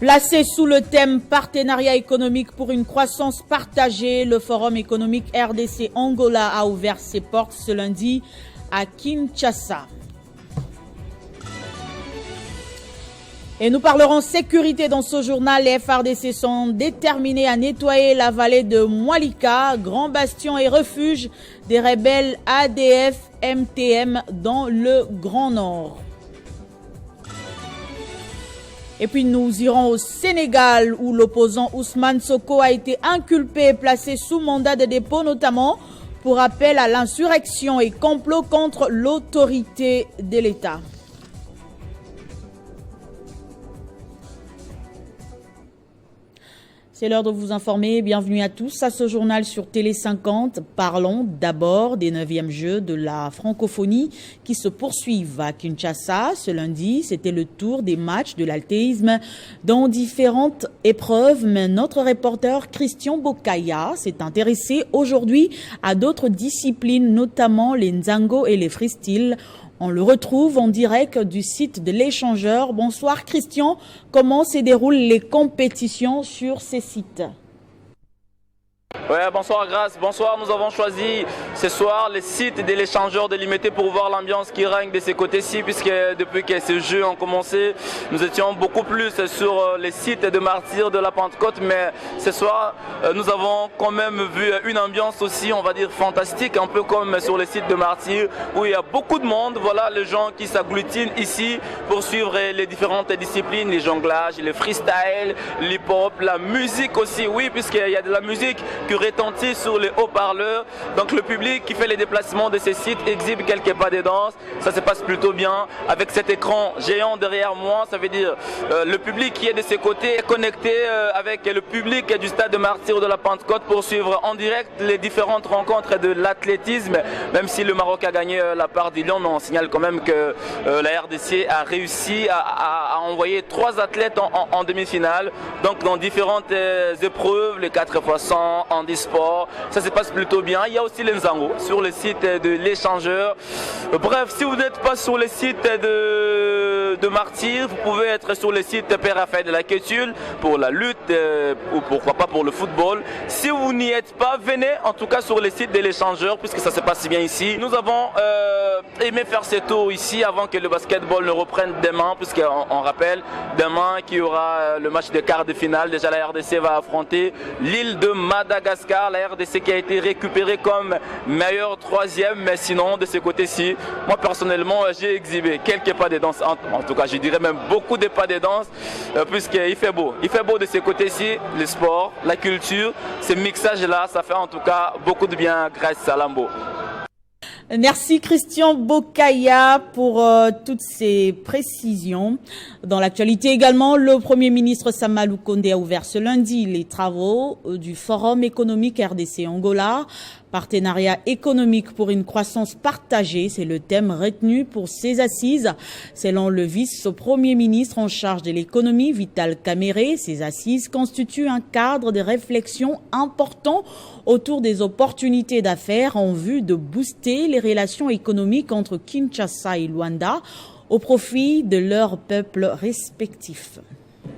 Placé sous le thème partenariat économique pour une croissance partagée, le Forum économique RDC-Angola a ouvert ses portes ce lundi à Kinshasa. Et nous parlerons sécurité dans ce journal. Les FARDC sont déterminés à nettoyer la vallée de Mwalika, grand bastion et refuge des rebelles ADF-MTM dans le Grand Nord. Et puis nous irons au Sénégal où l'opposant Ousmane Sonko a été inculpé et placé sous mandat de dépôt, notamment pour appel à l'insurrection et complot contre l'autorité de l'État. C'est l'heure de vous informer. Bienvenue à tous à ce journal sur Télé 50. Parlons d'abord des 9e Jeux de la francophonie qui se poursuivent à Kinshasa. Ce lundi, c'était le tour des matchs de l'altéisme dans différentes épreuves. Mais notre reporter Christian Bokaya s'est intéressé aujourd'hui à d'autres disciplines, notamment les nzango et les freestyles. On le retrouve en direct du site de l'échangeur. Bonsoir Christian, comment se déroulent les compétitions sur ces sites ? Ouais, bonsoir Grace, bonsoir. Nous avons choisi ce soir les sites de l'échangeur délimité pour voir l'ambiance qui règne de ces côtés-ci, puisque depuis que ces jeux ont commencé, nous étions beaucoup plus sur les sites de martyrs de la Pentecôte, mais ce soir, nous avons quand même vu une ambiance aussi, on va dire, fantastique, un peu comme sur les sites de martyrs, où il y a beaucoup de monde. Voilà les gens qui s'agglutinent ici pour suivre les différentes disciplines, les jonglages, les freestyles, l'hip-hop, la musique aussi, oui, puisqu'il y a de la musique qui retentit sur les haut-parleurs. Donc le public qui fait les déplacements de ces sites exhibe quelques pas de danse. Ça se passe plutôt bien. Avec cet écran géant derrière moi, ça veut dire le public qui est de ses côtés est connecté avec le public du stade de martyrs de la Pentecôte pour suivre en direct les différentes rencontres de l'athlétisme. Même si le Maroc a gagné la part du lion, on signale quand même que la RDC a réussi à envoyer 3 athlètes en demi-finale. Donc dans différentes épreuves, les 4x100, handisport, ça se passe plutôt bien. Il y a aussi les nzango sur le site de l'échangeur. Bref, si vous n'êtes pas sur le site de martyrs, vous pouvez être sur le site Père Raphaël de la Quétule pour la lutte ou pourquoi pas pour le football. Si vous n'y êtes pas, venez en tout cas sur le site de l'échangeur puisque ça se passe bien ici. Nous avons aimé faire ce tour ici avant que le basketball ne reprenne demain, puisqu'on rappelle demain qu'il y aura le match de quart de finale. Déjà la RDC va affronter l'île de Madagascar. La RDC qui a été récupérée comme meilleure 3e, mais sinon de ce côté-ci, moi personnellement j'ai exhibé quelques pas de danse, en tout cas je dirais même beaucoup de pas de danse, puisqu'il fait beau. Il fait beau de ce côté-ci, le sport, la culture, ce mixage-là, ça fait en tout cas beaucoup de bien grâce à Lambo. Merci Christian Bokaya pour toutes ces précisions. Dans l'actualité également, le Premier ministre Samalou Kondé a ouvert ce lundi les travaux du Forum économique RDC-Angola. Partenariat économique pour une croissance partagée, c'est le thème retenu pour ces assises. Selon le vice-premier ministre en charge de l'économie, Vital Kamerhe, ces assises constituent un cadre de réflexion important autour des opportunités d'affaires en vue de booster les relations économiques entre Kinshasa et Luanda au profit de leurs peuples respectifs.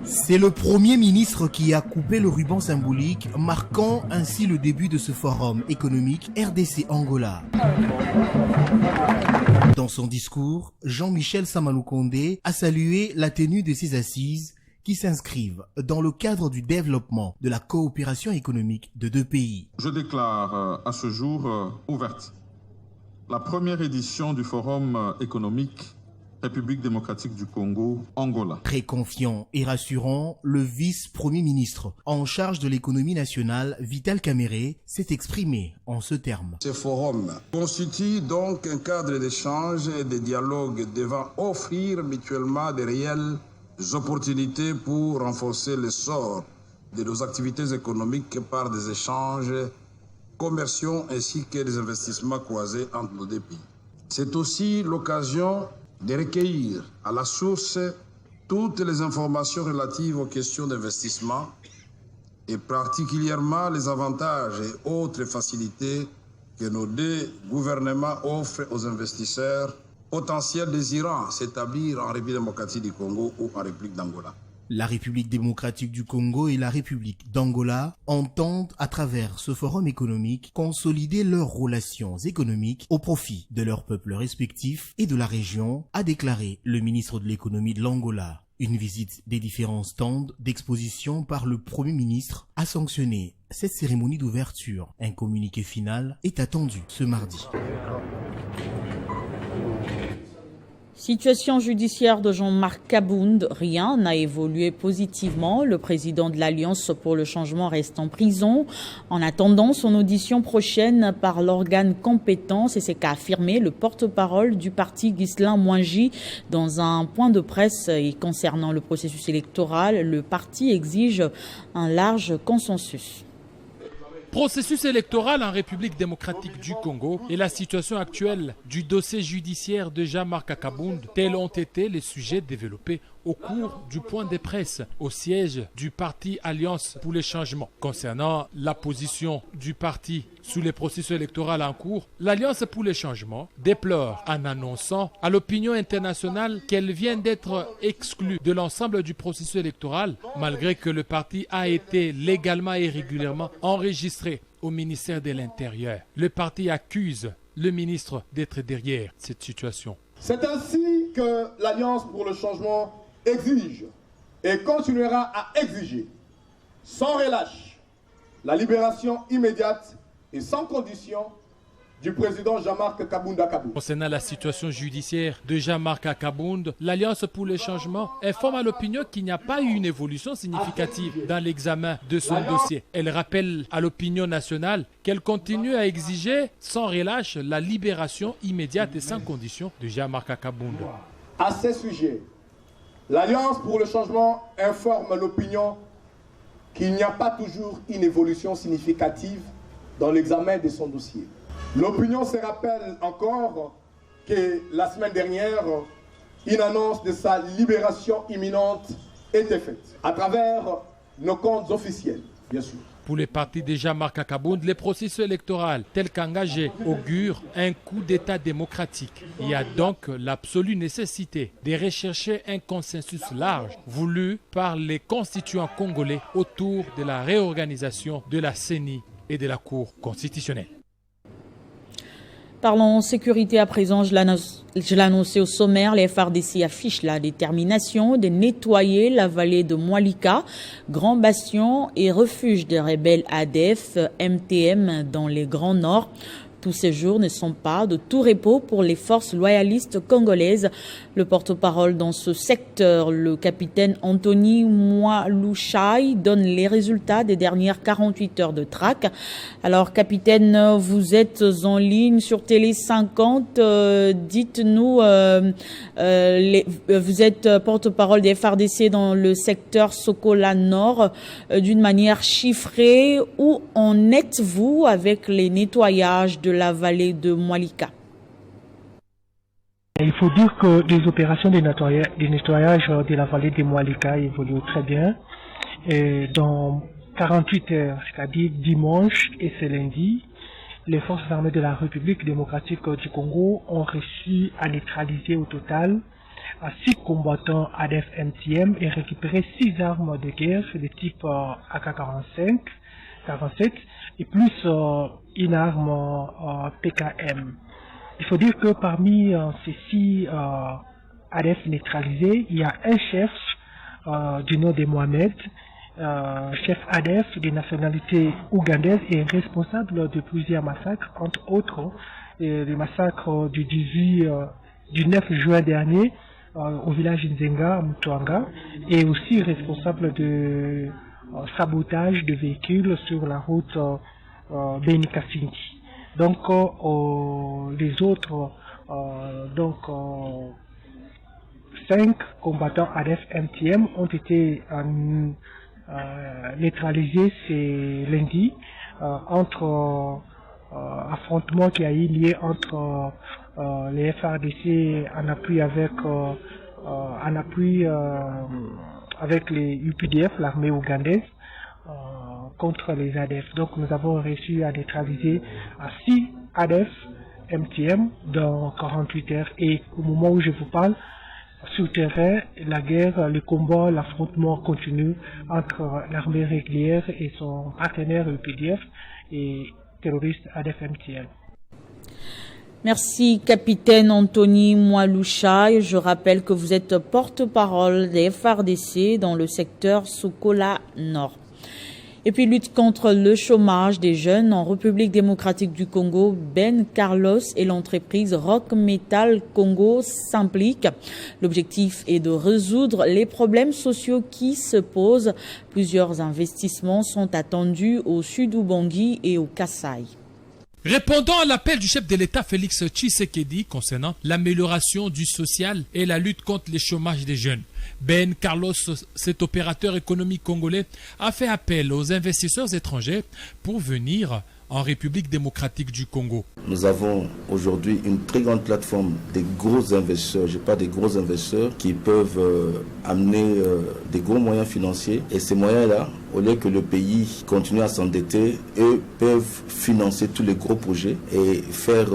C'est le Premier ministre qui a coupé le ruban symbolique, marquant ainsi le début de ce forum économique RDC-Angola. Dans son discours, Jean-Michel Samalou Kondé a salué la tenue de ces assises qui s'inscrivent dans le cadre du développement de la coopération économique de 2 pays. Je déclare à ce jour ouverte la première édition du Forum économique République démocratique du Congo, Angola. Très confiant et rassurant, le vice-premier ministre en charge de l'économie nationale, Vital Kamerhe, s'est exprimé en ce terme. Ce forum constitue donc un cadre d'échange et de dialogue devant offrir mutuellement de réelles opportunités pour renforcer l'essor de nos activités économiques par des échanges commerciaux ainsi que des investissements croisés entre nos 2 pays. C'est aussi l'occasion de recueillir à la source toutes les informations relatives aux questions d'investissement et particulièrement les avantages et autres facilités que nos 2 gouvernements offrent aux investisseurs potentiels désirant s'établir en République démocratique du Congo ou en République d'Angola. La République démocratique du Congo et la République d'Angola entendent, à travers ce forum économique, consolider leurs relations économiques au profit de leurs peuples respectifs et de la région, a déclaré le ministre de l'économie de l'Angola. Une visite des différents stands d'exposition par le Premier ministre a sanctionné cette cérémonie d'ouverture. Un communiqué final est attendu ce mardi. Situation judiciaire de Jean-Marc Kabound, rien n'a évolué positivement. Le président de l'Alliance pour le changement reste en prison en attendant son audition prochaine par l'organe compétent. C'est ce qu'a affirmé le porte-parole du parti Ghislain Mwangi dans un point de presse. Et concernant le processus électoral, le parti exige un large consensus. Processus électoral en République démocratique du Congo et la situation actuelle du dossier judiciaire de Jean-Marc Kabound, tels ont été les sujets développés au cours du point de presse au siège du parti Alliance pour les changements. Concernant la position du parti sous les processus électoraux en cours, l'Alliance pour les changements déplore en annonçant à l'opinion internationale qu'elle vient d'être exclue de l'ensemble du processus électoral malgré que le parti a été légalement et régulièrement enregistré au ministère de l'Intérieur. Le parti accuse le ministre d'être derrière cette situation. C'est ainsi que l'Alliance pour le changement exige et continuera à exiger sans relâche la libération immédiate et sans condition du président Jean-Marc Kabound. Concernant la situation judiciaire de Jean-Marc Kabound, l'Alliance pour le changement informe à l'opinion qu'il n'y a pas eu une évolution significative dans l'examen de son dossier. Elle rappelle à l'opinion nationale qu'elle continue à exiger sans relâche la libération immédiate et sans condition de Jean-Marc Kabound. À ce sujet, l'Alliance pour le changement informe l'opinion qu'il n'y a pas toujours une évolution significative dans l'examen de son dossier. L'opinion se rappelle encore que la semaine dernière, une annonce de sa libération imminente était faite à travers nos comptes officiels, bien sûr. Pour les partis de Jean-Marc Kabound, les processus électoraux tels qu'engagés augurent un coup d'État démocratique. Il y a donc l'absolue nécessité de rechercher un consensus large voulu par les constituants congolais autour de la réorganisation de la CENI et de la Cour constitutionnelle. Parlons sécurité à présent, je l'ai annoncé au sommaire, les FARDC affichent la détermination de nettoyer la vallée de Mwalika, grand bastion et refuge des rebelles ADF, MTM dans les Grands Nord. Tous ces jours ne sont pas de tout repos pour les forces loyalistes congolaises. Le porte-parole dans ce secteur, le capitaine Anthony Mwalushai, donne les résultats des dernières 48 heures de traque. Alors, capitaine, vous êtes en ligne sur Télé 50. Dites-nous, vous êtes porte-parole des FARDC dans le secteur Sokola Nord. D'une manière chiffrée, où en êtes-vous avec les nettoyages de la vallée de Mwalika? Il faut dire que les opérations de nettoyage de la vallée de Mwalika évoluent très bien. Et dans 48 heures, c'est-à-dire dimanche et ce lundi, les forces armées de la République démocratique du Congo ont réussi à neutraliser au total 6 combattants ADF MTM et récupérer 6 armes de guerre de type AK-47 et plus une arme PKM. Il faut dire que parmi ces 6 ADF neutralisés, il y a un chef du nom de Mohamed, chef ADF de nationalité ougandaise et responsable de plusieurs massacres, entre autres le massacre du 9 juin dernier au village Nzenga, Mutwanga, et aussi responsable de sabotage de véhicules sur la route Beni-Kassingi. Donc les autres 5 combattants ADF MTM ont été neutralisés ce lundi entre affrontements qui a eu lieu entre les FARDC en appui avec les UPDF, l'armée ougandaise, contre les ADF. Donc nous avons réussi à neutraliser 6 ADF MTM dans 48 heures et au moment où je vous parle, souterrain, la guerre, le combat, l'affrontement continue entre l'armée régulière et son partenaire UPDF et terroriste ADF-MTL. Merci, capitaine Anthony Mwalusha. Je rappelle que vous êtes porte-parole des FARDC dans le secteur Sokola Nord. Et puis, lutte contre le chômage des jeunes en République démocratique du Congo, Ben Carlos et l'entreprise Rock Metal Congo s'impliquent. L'objectif est de résoudre les problèmes sociaux qui se posent. Plusieurs investissements sont attendus au Sud-Ubangi et au Kasaï. Répondant à l'appel du chef de l'État Félix Tshisekedi concernant l'amélioration du social et la lutte contre le chômage des jeunes, Ben Carlos, cet opérateur économique congolais, a fait appel aux investisseurs étrangers pour venir en République démocratique du Congo. Nous avons aujourd'hui une très grande plateforme des gros investisseurs, je parle des gros investisseurs qui peuvent amener des gros moyens financiers. Et ces moyens-là, au lieu que le pays continue à s'endetter, eux peuvent financer tous les gros projets et faire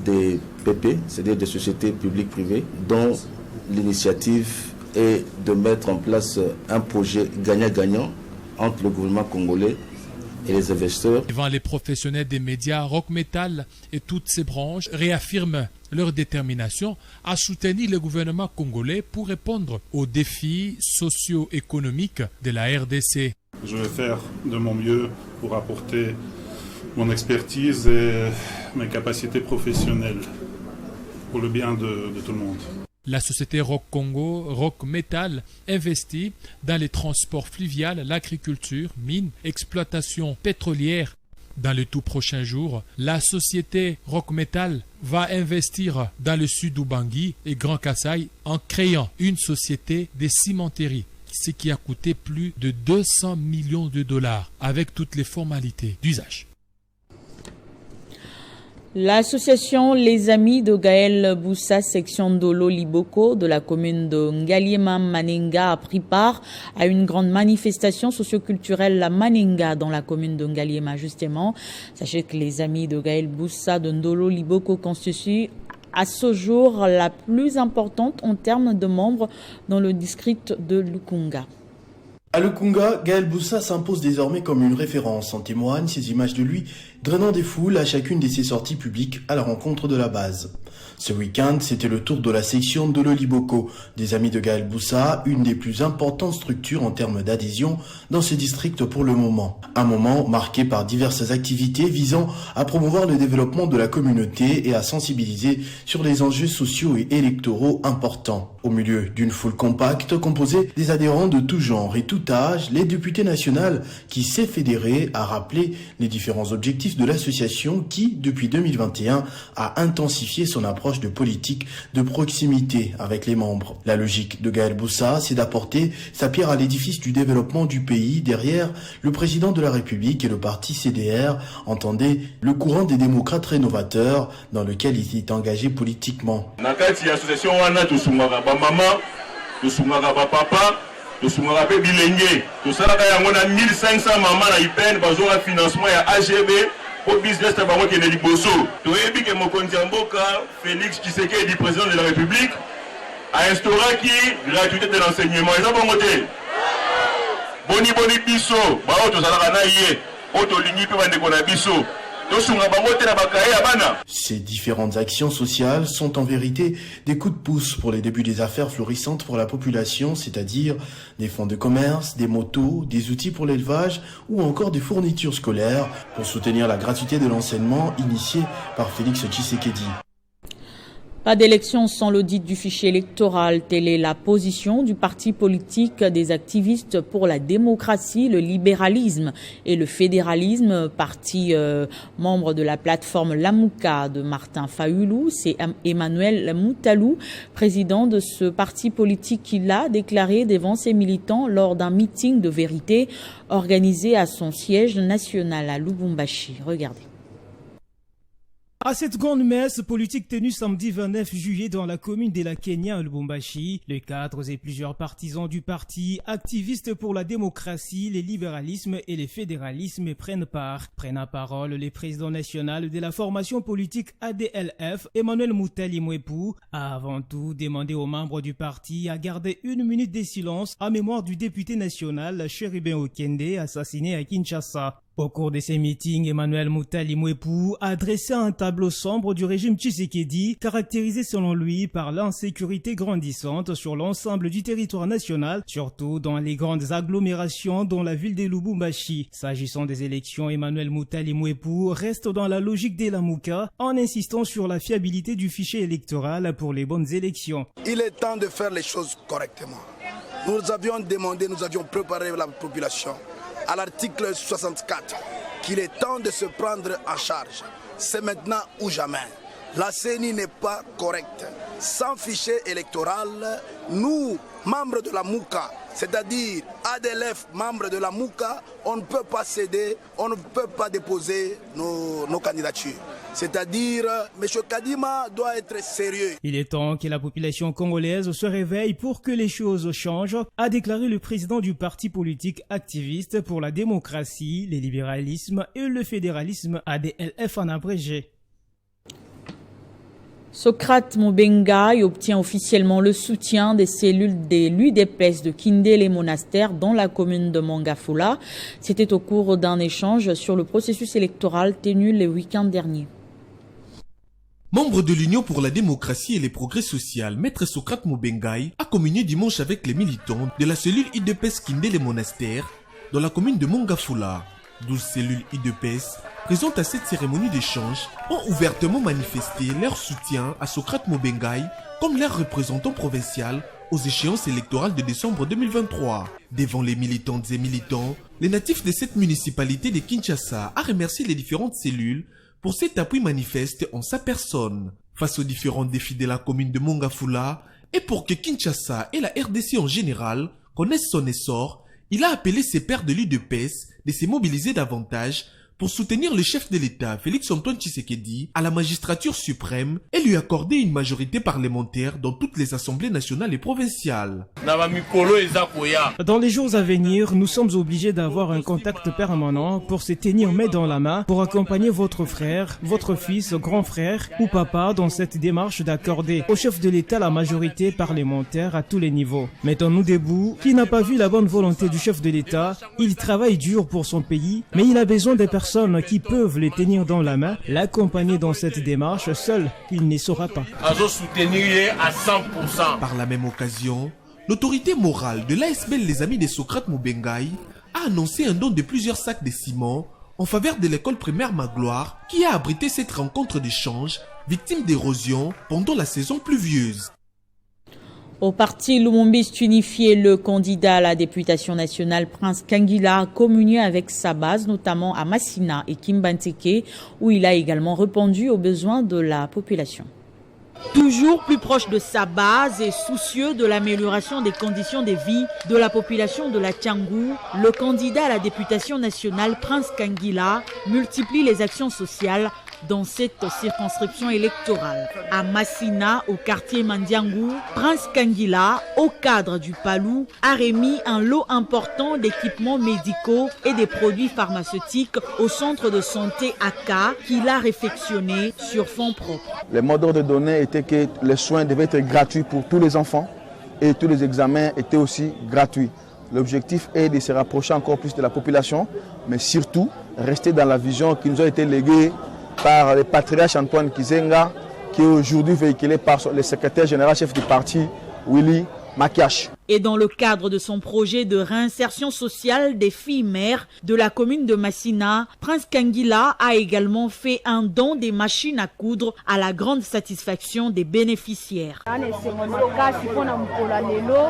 des PP, c'est-à-dire des sociétés publiques-privées, dont l'initiative est de mettre en place un projet gagnant-gagnant entre le gouvernement congolais et les investisseurs. Devant les professionnels des médias, Rock Metal et toutes ses branches réaffirment leur détermination à soutenir le gouvernement congolais pour répondre aux défis socio-économiques de la RDC. Je vais faire de mon mieux pour apporter mon expertise et mes capacités professionnelles pour le bien de tout le monde. La société Rock Congo, Rock Metal, investit dans les transports fluviaux, l'agriculture, mines, exploitation pétrolière. Dans les tout prochains jours, la société Rock Metal va investir dans le Sud-Ubangi et Grand Kasaï en créant une société de cimenterie, ce qui a coûté plus de 200 millions de dollars avec toutes les formalités d'usage. L'association Les Amis de Gaël Boussa, section Ndolo Liboko de la commune de Ngaliema Manenga a pris part à une grande manifestation socioculturelle la Manenga dans la commune de Ngaliema justement. Sachez que les Amis de Gaël Boussa de Ndolo Liboko constituent à ce jour la plus importante en termes de membres dans le district de Lukunga. À Lukunga, Gaël Boussa s'impose désormais comme une référence. En témoignent ces images de lui drainant des foules à chacune de ses sorties publiques à la rencontre de la base. Ce week-end, c'était le tour de la section de l'Oliboko, des Amis de Gaël Boussa, une des plus importantes structures en termes d'adhésion dans ce district pour le moment. Un moment marqué par diverses activités visant à promouvoir le développement de la communauté et à sensibiliser sur les enjeux sociaux et électoraux importants. Au milieu d'une foule compacte composée des adhérents de tout genre et tout âge, les députés nationales qui s'est fédéré a rappelé les différents objectifs de l'association qui, depuis 2021, a intensifié son approche de politique de proximité avec les membres. La logique de Gaël Boussa, c'est d'apporter sa pierre à l'édifice du développement du pays derrière le président de la République et le parti CDR, entendez le courant des démocrates rénovateurs dans lequel il s'est engagé politiquement. tosungaka pe bilenge tosalaka yango na 1500 mama na IPN bazonga financement ya AGB po business na bango kende liboso toyebi ke mokonzi ya mboka Félix Tshisekedi président de la République a instauraki gratuité de l'enseignement eza bongo te boni biso bao tozalaka na ye o tolingi pe bandeko na biso. Ces différentes actions sociales sont en vérité des coups de pouce pour les débuts des affaires florissantes pour la population, c'est-à-dire des fonds de commerce, des motos, des outils pour l'élevage ou encore des fournitures scolaires pour soutenir la gratuité de l'enseignement initiée par Félix Tshisekedi. Pas d'élection sans l'audit du fichier électoral. Telle est la position du parti politique des activistes pour la démocratie, le libéralisme et le fédéralisme, parti membre de la plateforme Lamuka de Martin Fayoulou. C'est Emmanuel Moutalou, président de ce parti politique, qui l'a déclaré devant ses militants lors d'un meeting de vérité organisé à son siège national à Lubumbashi. Regardez. À cette grande messe politique tenue samedi 29 juillet dans la commune de la Kenya à Lubumbashi, les cadres et plusieurs partisans du parti, activistes pour la démocratie, le libéralisme et le fédéralisme prennent la parole le président national de la formation politique ADLF, Emmanuel Moutali Mwepu, a avant tout demandé aux membres du parti à garder 1 minute de silence en mémoire du député national Cherubin Okende assassiné à Kinshasa. Au cours de ces meetings, Emmanuel Moutali Mwepu a dressé un tableau sombre du régime Tshisekedi, caractérisé selon lui par l'insécurité grandissante sur l'ensemble du territoire national, surtout dans les grandes agglomérations dont la ville de Lubumbashi. S'agissant des élections, Emmanuel Moutali Mwepu reste dans la logique de la Mouka en insistant sur la fiabilité du fichier électoral pour les bonnes élections. Il est temps de faire les choses correctement. Nous avions demandé, nous avions préparé la population à l'article 64 qu'il est temps de se prendre en charge. C'est maintenant ou jamais. La CENI n'est pas correcte. Sans fichier électoral, nous, membres de la Mouka, c'est-à-dire ADLF, membres de la Mouka, on ne peut pas céder, on ne peut pas déposer nos candidatures. C'est-à-dire, M. Kadima doit être sérieux. Il est temps que la population congolaise se réveille pour que les choses changent, a déclaré le président du parti politique activiste pour la démocratie, le libéralisme et le fédéralisme ADLF en abrégé. Socrate Mobengai obtient officiellement le soutien des cellules de l'UDPS de Kindele Monastère dans la commune de Mongafula. C'était au cours d'un échange sur le processus électoral tenu le week-end dernier. Membre de l'Union pour la démocratie et les progrès social, Maître Socrate Mobengai a communié dimanche avec les militants de la cellule UDPS Kindele Monastère dans la commune de Mongafula. 12 cellules UDPS présentes à cette cérémonie d'échange ont ouvertement manifesté leur soutien à Socrate Mobengai comme leur représentant provincial aux échéances électorales de décembre 2023. Devant les militantes et militants, les natifs de cette municipalité de Kinshasa a remercié les différentes cellules pour cet appui manifeste en sa personne. Face aux différents défis de la commune de Mongafula et pour que Kinshasa et la RDC en général connaissent son essor, il a appelé ses pairs de l'UDPS de se mobiliser davantage pour soutenir le chef de l'État, Félix-Antoine Tshisekedi, à la magistrature suprême et lui accorder une majorité parlementaire dans toutes les assemblées nationales et provinciales. Dans les jours à venir, nous sommes obligés d'avoir un contact permanent pour se tenir main dans la main pour accompagner votre frère, votre fils, grand frère ou papa dans cette démarche d'accorder au chef de l'État la majorité parlementaire à tous les niveaux. Mettons-nous debout. Qui n'a pas vu la bonne volonté du chef de l'État? Il travaille dur pour son pays, mais il a besoin des personnes qui peuvent les tenir dans la main, l'accompagner dans cette démarche. Seul, il ne saura pas. Par la même occasion, l'autorité morale de l'ASBL Les Amis de Socrate Mobengai a annoncé un don de plusieurs sacs de ciment en faveur de l'école primaire Magloire qui a abrité cette rencontre d'échange victime d'érosion pendant la saison pluvieuse. Au parti Lumumbiste unifié, le candidat à la députation nationale Prince Kangila a communié avec sa base, notamment à Massina et Kimbanteke, où il a également répondu aux besoins de la population. Toujours plus proche de sa base et soucieux de l'amélioration des conditions de vie de la population de la Tiangou, le candidat à la députation nationale Prince Kangila multiplie les actions sociales dans cette circonscription électorale. À Massina, au quartier Mandiangou, Prince Kangila, au cadre du Palou, a remis un lot important d'équipements médicaux et des produits pharmaceutiques au centre de santé Aka qu'il a réfectionné sur fonds propres. Le mot d'ordre donné était que les soins devaient être gratuits pour tous les enfants et tous les examens étaient aussi gratuits. L'objectif est de se rapprocher encore plus de la population, mais surtout rester dans la vision qui nous a été léguée par le patriarche Antoine Kizenga, qui est aujourd'hui véhiculé par le secrétaire général chef du parti, Willy Makiash. Et dans le cadre de son projet de réinsertion sociale des filles mères de la commune de Massina, Prince Kangila a également fait un don des machines à coudre à la grande satisfaction des bénéficiaires.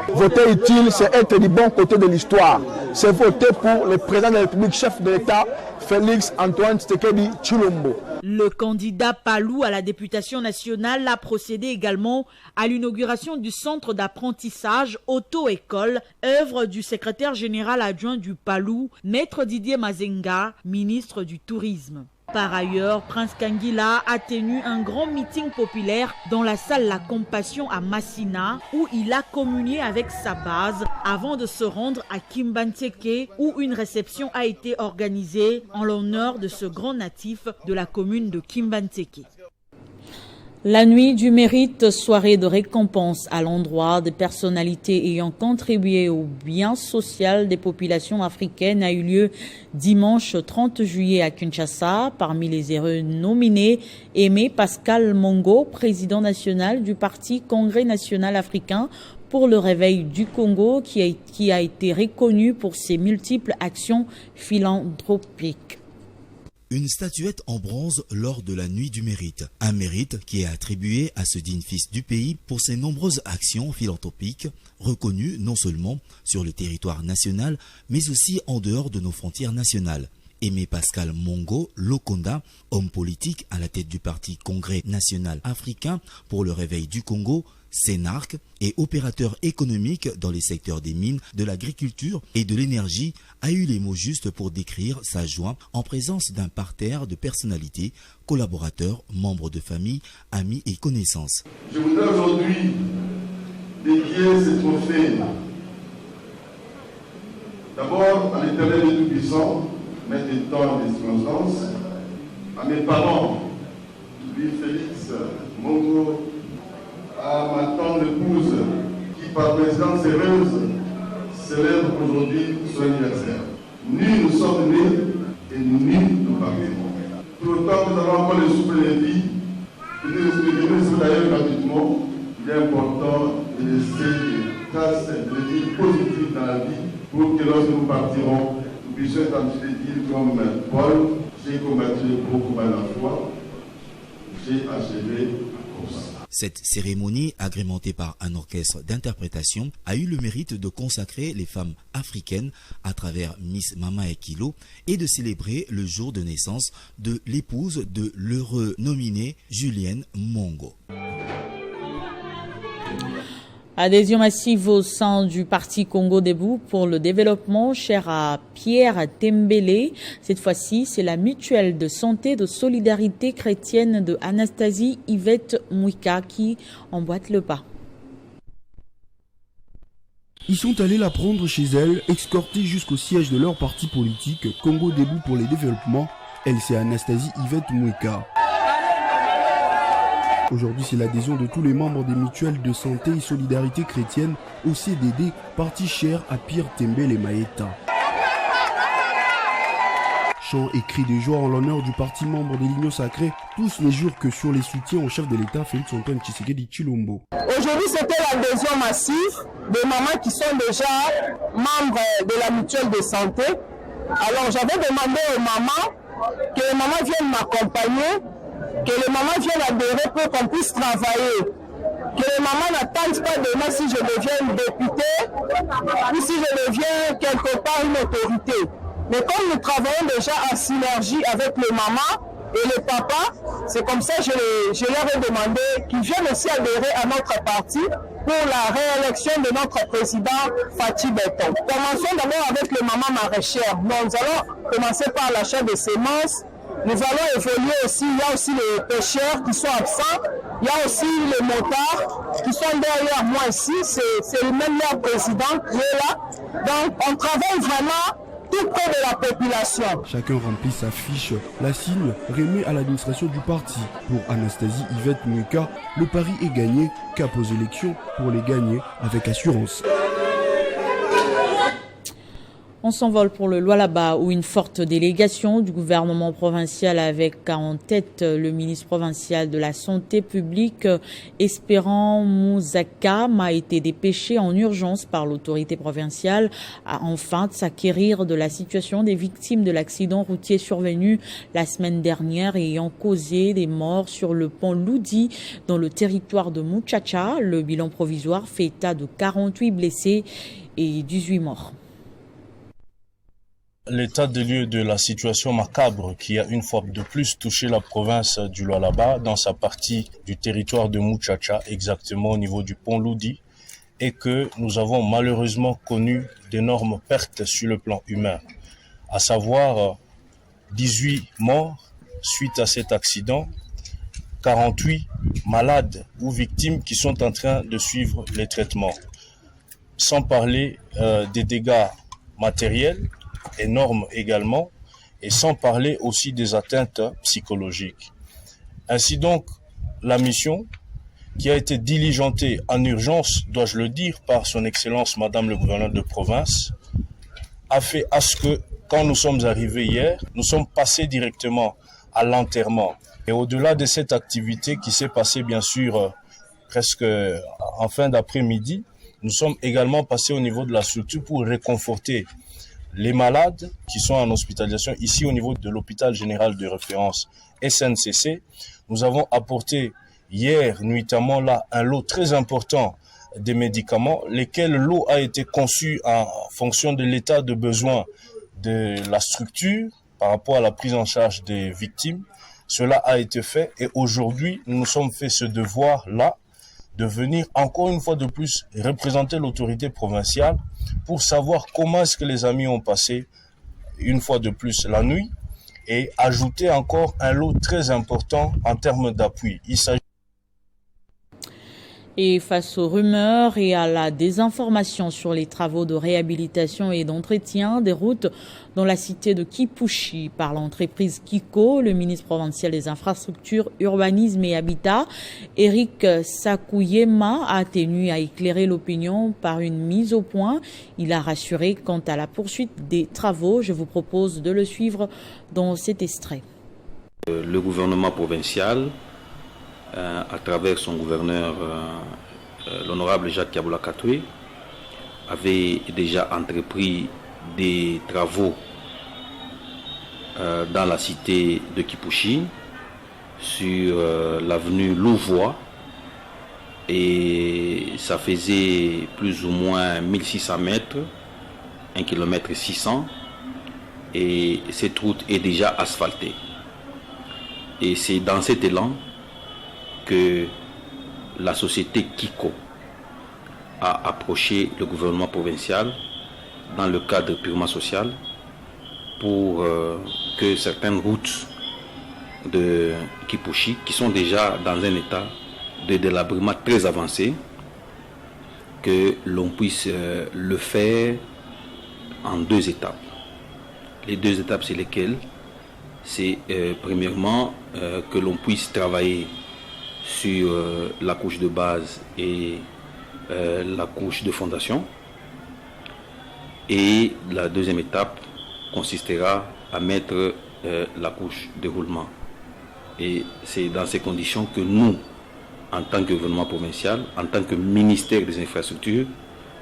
Voter utile, c'est être du bon côté de l'histoire. C'est voter pour le président de la République, chef de l'État, Félix-Antoine Tshisekedi Tshilombo. Le candidat Palou à la députation nationale a procédé également à l'inauguration du centre d'apprentissage auto-école, œuvre du secrétaire général adjoint du Palou, Maître Didier Mazenga, ministre du Tourisme. Par ailleurs, Prince Kangila a tenu un grand meeting populaire dans la salle La Compassion à Massina où il a communié avec sa base avant de se rendre à Kimbanteke où une réception a été organisée en l'honneur de ce grand natif de la commune de Kimbanteke. La nuit du mérite, soirée de récompense à l'endroit des personnalités ayant contribué au bien social des populations africaines a eu lieu dimanche 30 juillet à Kinshasa. Parmi les heureux nominés, Aimé Pascal Mongo, président national du parti Congrès national africain pour le réveil du Congo, qui a été reconnu pour ses multiples actions philanthropiques. Une statuette en bronze lors de la Nuit du Mérite. Un mérite qui est attribué à ce digne fils du pays pour ses nombreuses actions philanthropiques, reconnues non seulement sur le territoire national, mais aussi en dehors de nos frontières nationales. Aimé Pascal Mongo Lokonda, homme politique à la tête du parti Congrès national africain pour le réveil du Congo, Sénarque et opérateur économique dans les secteurs des mines, de l'agriculture et de l'énergie, a eu les mots justes pour décrire sa joie en présence d'un parterre de personnalités, collaborateurs, membres de famille, amis et connaissances. Je voudrais aujourd'hui dédier ce trophée d'abord à l'Éternel et Tout-Puissant, maître des temps et des circonstances, à mes parents, Louis-Félix Mongo, à ma tante épouse qui par présidence heureuse célèbre aujourd'hui son anniversaire. Nul nous sommes nés et nul nous partirons. Pour autant, nous avons encore le souffle de vie, et nous d'ailleurs gratuitement. Il est important de laisser des traces de vie positives dans la vie pour que lorsque nous partirons, nous puissions être habitués de dire comme Paul, j'ai combattu le bon combat de la foi, j'ai achevé la course. Cette cérémonie, agrémentée par un orchestre d'interprétation, a eu le mérite de consacrer les femmes africaines à travers Miss Mama Ekilo et de célébrer le jour de naissance de l'épouse de l'heureux nominé Julienne Mongo. Adhésion massive au sein du parti Congo Debout pour le développement, cher à Pierre Tembele. Cette fois-ci, c'est la mutuelle de santé de solidarité chrétienne de Anastasie Yvette Mouika qui emboîte le pas. Ils sont allés la prendre chez elle, escortés jusqu'au siège de leur parti politique, Congo Debout pour le développement. Elle, c'est Anastasie Yvette Mouika. Aujourd'hui, c'est l'adhésion de tous les membres des mutuelles de santé et solidarité chrétienne au CDD, parti cher à Pierre Tembele Maeta. Chants et cris de joie en l'honneur du parti membre de l'Union sacrée, tous ne jurent que sur les soutiens au chef de l'État, Félix Antoine Tshisekedi Tshilombo. Aujourd'hui, c'était l'adhésion massive des mamans qui sont déjà membres de la mutuelle de santé. Alors, j'avais demandé aux mamans que les mamans viennent m'accompagner, que les mamans viennent adhérer pour qu'on puisse travailler. Que les mamans n'attendent pas de moi si je deviens député ou si je deviens quelque part une autorité. Mais comme nous travaillons déjà en synergie avec les mamans et les papas, c'est comme ça que je leur ai demandé qu'ils viennent aussi adhérer à notre parti pour la réélection de notre président Fatih Beton. Commençons d'abord avec les mamans maraîchères. Nous allons commencer par l'achat de semences. Nous allons évoluer aussi, il y a aussi les pêcheurs qui sont absents, il y a aussi les motards qui sont derrière moi ici, c'est même leur président qui est là. Donc on travaille vraiment tout près de la population. Chacun remplit sa fiche, la signe, remet à l'administration du parti. Pour Anastasie Yvette Mouika, le pari est gagné, cap aux élections pour les gagner avec assurance. On s'envole pour le Lualaba où une forte délégation du gouvernement provincial avec en tête le ministre provincial de la Santé publique Espérant Mouzaka a été dépêché en urgence par l'autorité provinciale afin de s'acquérir de la situation des victimes de l'accident routier survenu la semaine dernière et ayant causé des morts sur le pont Loudi dans le territoire de Muchacha. Le bilan provisoire fait état de 48 blessés et 18 morts. L'état des lieux de la situation macabre qui a une fois de plus touché la province du Lualaba dans sa partie du territoire de Muchacha, exactement au niveau du pont Loudi, et que nous avons malheureusement connu d'énormes pertes sur le plan humain, à savoir 18 morts suite à cet accident, 48 malades ou victimes qui sont en train de suivre les traitements. Sans parler des dégâts matériels, énormes également, et sans parler aussi des atteintes psychologiques. Ainsi donc, la mission qui a été diligentée en urgence, dois-je le dire, par son Excellence Madame le gouverneur de province, a fait à ce que, quand nous sommes arrivés hier, nous sommes passés directement à l'enterrement. Et au-delà de cette activité qui s'est passée bien sûr presque en fin d'après-midi, nous sommes également passés au niveau de la structure pour réconforter les malades qui sont en hospitalisation ici au niveau de l'hôpital général de référence SNCC. Nous avons apporté hier nuitamment là un lot très important des médicaments, lesquels lot a été conçu en fonction de l'état de besoin de la structure par rapport à la prise en charge des victimes. Cela a été fait et aujourd'hui nous nous sommes fait ce devoir-là de venir encore une fois de plus représenter l'autorité provinciale pour savoir comment est-ce que les amis ont passé une fois de plus la nuit et ajouter encore un lot très important en termes d'appui. Il s'agit Et face aux rumeurs et à la désinformation sur les travaux de réhabilitation et d'entretien des routes dans la cité de Kipushi par l'entreprise Kiko, le ministre provincial des Infrastructures, Urbanisme et Habitat, Eric Sakuyema, a tenu à éclairer l'opinion par une mise au point. Il a rassuré quant à la poursuite des travaux. Je vous propose de le suivre dans cet extrait. Le gouvernement provincial, à travers son gouverneur, l'honorable Jacques Kaboula Katoué, avait déjà entrepris des travaux dans la cité de Kipushi, sur l'avenue Louvois, et ça faisait plus ou moins 1600 mètres, 1 km 600, et cette route est déjà asphaltée. Et c'est dans cet élan que la société Kiko a approché le gouvernement provincial dans le cadre purement social pour que certaines routes de Kipushi, qui sont déjà dans un état de délabrement très avancé, que l'on puisse le faire en 2 étapes. Les 2 étapes, c'est lesquelles? C'est premièrement que l'on puisse travailler sur la couche de base et la couche de fondation. Et la 2e étape consistera à mettre la couche de roulement. Et c'est dans ces conditions que nous, en tant que gouvernement provincial, en tant que ministère des Infrastructures,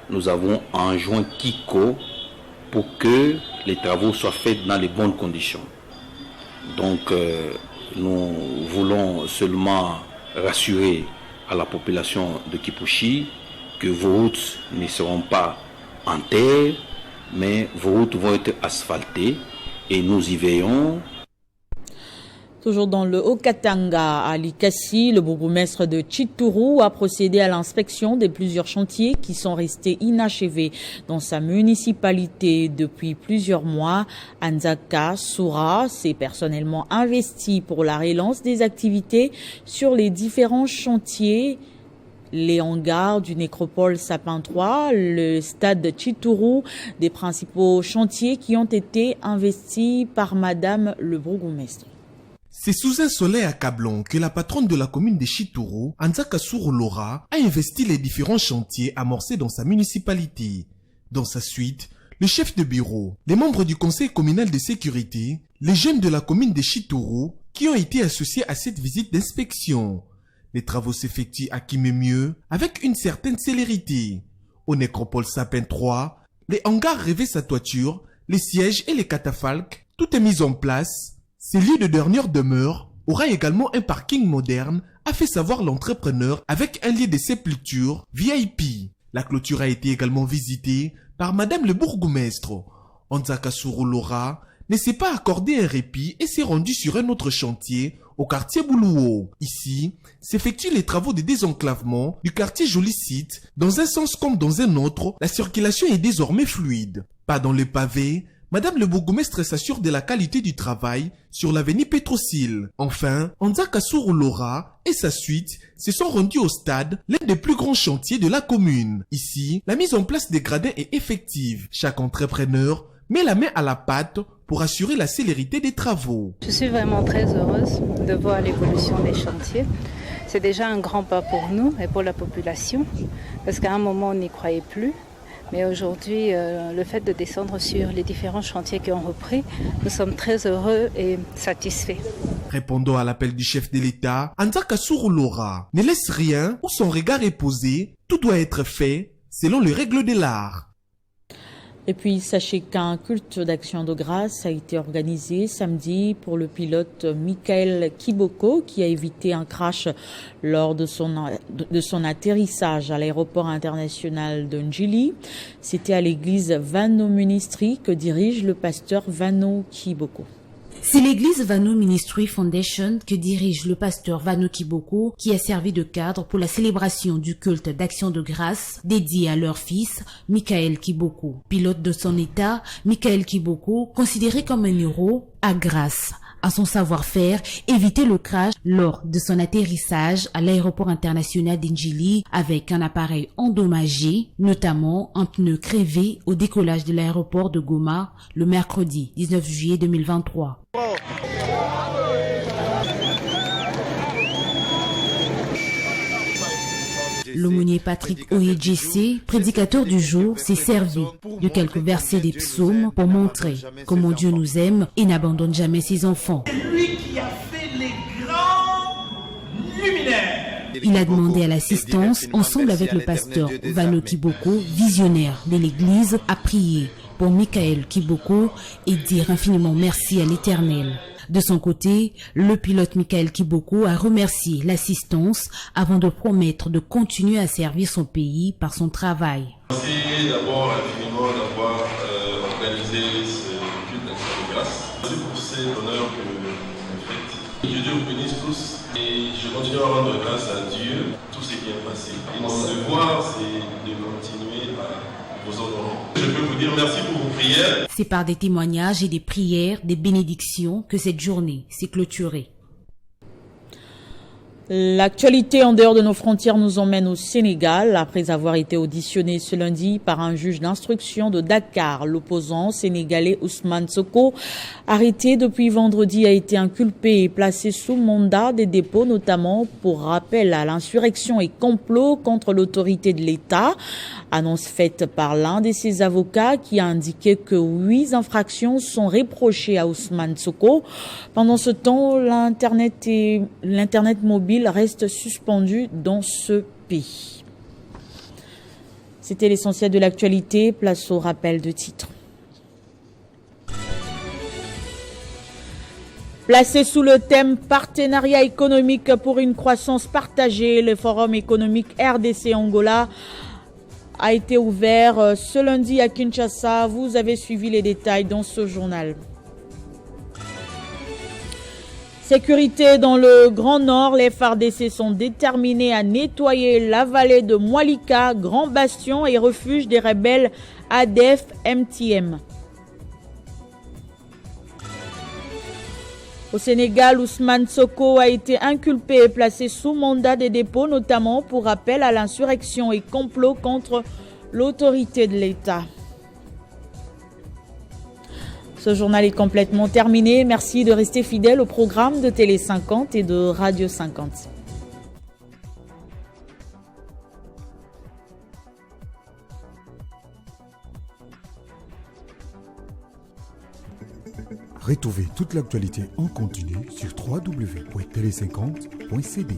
nous avons enjoint Kiko pour que les travaux soient faits dans les bonnes conditions. Donc nous voulons seulement rassurer à la population de Kipushi que vos routes ne seront pas en terre, mais vos routes vont être asphaltées et nous y veillons. Toujours dans le Haut-Katanga, à Likasi, le bourgmestre de Chituru a procédé à l'inspection de plusieurs chantiers qui sont restés inachevés dans sa municipalité depuis plusieurs mois. Anzaka Soura s'est personnellement investi pour la relance des activités sur les différents chantiers. Les hangars du nécropole Sapin 3, le stade de Chituru, des principaux chantiers qui ont été investis par Madame le bourgmestre. C'est sous un soleil accablant que la patronne de la commune de Chituru, Anzaka Soura, a investi les différents chantiers amorcés dans sa municipalité. Dans sa suite, le chef de bureau, les membres du conseil communal de sécurité, les jeunes de la commune de Chituru qui ont été associés à cette visite d'inspection. Les travaux s'effectuent à qui mieux avec une certaine célérité. Au nécropole Sapin 3, les hangars revêtent sa toiture, les sièges et les catafalques, tout est mis en place. Ces lieux de dernière demeure aura également un parking moderne, a fait savoir l'entrepreneur avec un lieu de sépulture VIP. La clôture a été également visitée par Madame le bourgmestre. Anzaka Soura ne s'est pas accordé un répit et s'est rendu sur un autre chantier au quartier Boulouo. Ici, s'effectuent les travaux de désenclavement du quartier Joli Site. Dans un sens comme dans un autre, la circulation est désormais fluide. Pas dans les pavés, Madame le bourgmestre s'assure de la qualité du travail sur l'avenue Petrosil. Enfin, Anzaka Laura et sa suite se sont rendus au stade, l'un des plus grands chantiers de la commune. Ici, la mise en place des gradins est effective. Chaque entrepreneur met la main à la pâte pour assurer la célérité des travaux. Je suis vraiment très heureuse de voir l'évolution des chantiers. C'est déjà un grand pas pour nous et pour la population, parce qu'à un moment on n'y croyait plus. Mais aujourd'hui, le fait de descendre sur les différents chantiers qui ont repris, nous sommes très heureux et satisfaits. Répondant à l'appel du chef de l'État, Anzaka Laura ne laisse rien où son regard est posé. Tout doit être fait selon les règles de l'art. Et puis, sachez qu'un culte d'action de grâce a été organisé samedi pour le pilote Michael Kiboko qui a évité un crash lors de son atterrissage à l'aéroport international de Njili. C'était à l'église Vano Ministry que dirige le pasteur Vano Kiboko. C'est l'église Vano Ministry Foundation que dirige le pasteur Vano Kiboko qui a servi de cadre pour la célébration du culte d'action de grâce dédié à leur fils, Michael Kiboko. Pilote de son état, Michael Kiboko, considéré comme un héros, a grâce à son savoir-faire évité le crash lors de son atterrissage à l'aéroport international d'Njili avec un appareil endommagé, notamment un pneu crevé au décollage de l'aéroport de Goma le mercredi 19 juillet 2023. L'aumônier Patrick Oyedjese, prédicateur du jour, s'est servi de quelques versets des psaumes pour montrer comment Dieu nous aime et n'abandonne jamais ses enfants. C'est lui qui a fait les grands luminaires. Il a demandé à l'assistance, ensemble avec le pasteur Vano Kiboko, visionnaire de l'église, à prier pour Michael Kiboko et dire infiniment merci à l'Éternel. De son côté, le pilote Michael Kiboko a remercié l'assistance avant de promettre de continuer à servir son pays par son travail. Merci d'abord infiniment d'avoir organisé ce culte d'action de grâce. Merci pour cet honneur que vous faites. Que Dieu vous bénisse tous et je continue à rendre grâce à Dieu pour tout ce qui est passé. Et mon devoir, c'est de continuer à vous honorer. Je peux vous dire merci pour vos prières. C'est par des témoignages et des prières, des bénédictions que cette journée s'est clôturée. L'actualité en dehors de nos frontières nous emmène au Sénégal. Après avoir été auditionné ce lundi par un juge d'instruction de Dakar, l'opposant sénégalais Ousmane Sonko, arrêté depuis vendredi, a été inculpé et placé sous mandat de dépôt, notamment pour rappel à l'insurrection et complot contre l'autorité de l'État. Annonce faite par l'un de ses avocats qui a indiqué que 8 infractions sont reprochées à Ousmane Sonko. Pendant ce temps, l'Internet mobile reste suspendu dans ce pays. C'était l'essentiel de l'actualité. Place au rappel de titres. Placé sous le thème partenariat économique pour une croissance partagée, le forum économique RDC-Angola a été ouvert ce lundi à Kinshasa. Vous avez suivi les détails dans ce journal. Sécurité dans le Grand Nord, les FARDC sont déterminés à nettoyer la vallée de Mwalika, grand bastion et refuge des rebelles ADF-MTM. Au Sénégal, Ousmane Sonko a été inculpé et placé sous mandat de dépôt, notamment pour appel à l'insurrection et complot contre l'autorité de l'État. Ce journal est complètement terminé. Merci de rester fidèle au programme de Télé 50 et de Radio 50. Retrouvez toute l'actualité en continu sur www.tele50.cd.